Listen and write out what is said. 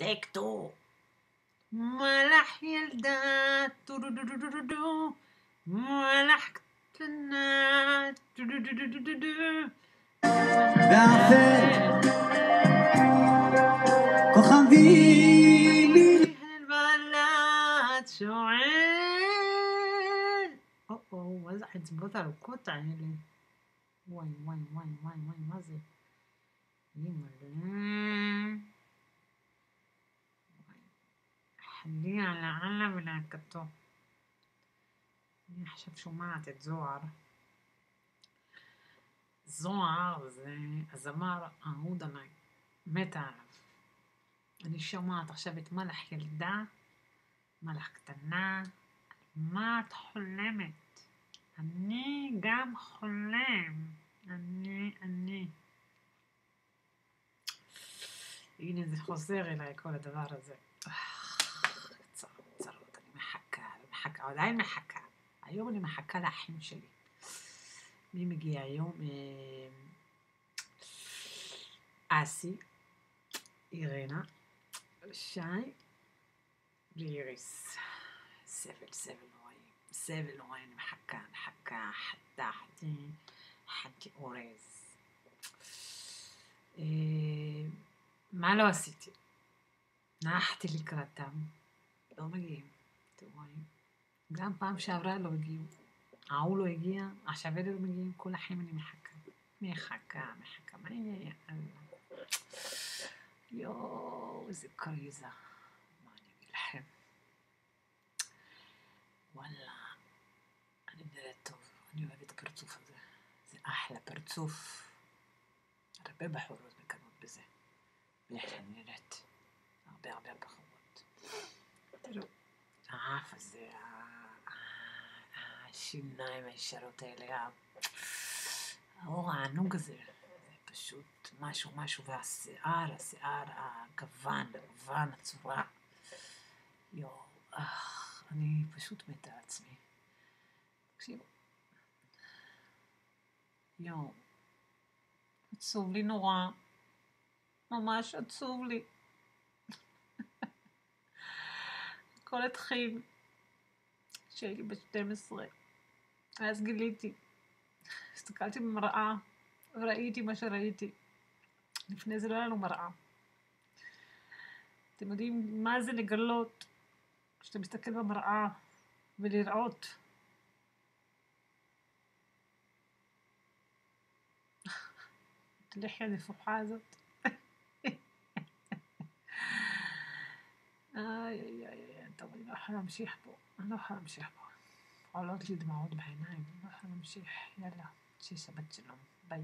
טק טו. מלאך ילדה, טו-דו-דו-דו-דו-דו, מלאך קטנה, טו-דו-דו-דו-דו-דו. באפל כוכבים בלט שואל. איזה חצבות ארוכות האלה. וואי וואי וואי וואי וואי, מה זה? חלי על העלה ולהקתו. אני עכשיו שומעת את זוהר. זוהר זה הזמר האהוד עליי, מתה עליו. אני שומעת עכשיו את מלאך ילדה, מלאך קטנה. מה את חולמת? אני גם חולם. אני. הנה זה חוזר אליי כל הדבר הזה. צרות, אני מחכה, עדיין מחכה. היום אני מחכה לאחים שלי. מי מגיע היום? אסי, אירנה, שי ואיריס. סבל נוראי, אני מחכה, חדתי אורז. מה לא עשיתי? נחתי לקראתם, לא מגיעים. אתם רואים? גם פעם שעברה לא הגיעו. ההוא לא הגיע, עכשיו אלה לא מגיעים, כל החיים אני מחכה, מה יהיה? יואו, איזה קריזה. מה אני אגיד לכם? וואלה, אני נראית טוב, אני אוהב את הפרצוף הזה. זה אחלה פרצוף. הרבה בחורות מקנות בזה. ואיך אני נראית. הרבה בחורות. תראו, האף הזה, השיניים הישרות האלה, האור הענוג הזה, זה פשוט משהו, והשיער, הגוון, הצורה. יואו, אני פשוט מתה עצמי. תקשיבו. יואו, עצוב לי נורא. ממש עצוב לי. הכל התחיל כשהייתי בת 12. אז גיליתי. הסתכלתי במראה, ראיתי מה שראיתי. לפני זה לא היה לנו מראה. אתם יודעים מה זה לגלות כשאתה מסתכל במראה ולראות. את הלחי הנפוחה הזאת. טוב, אני לא יכולה להמשיך פה. עולות לי דמעות בעיניים. אני לא יכולה להמשיך. יאללה, שבת שלום. ביי.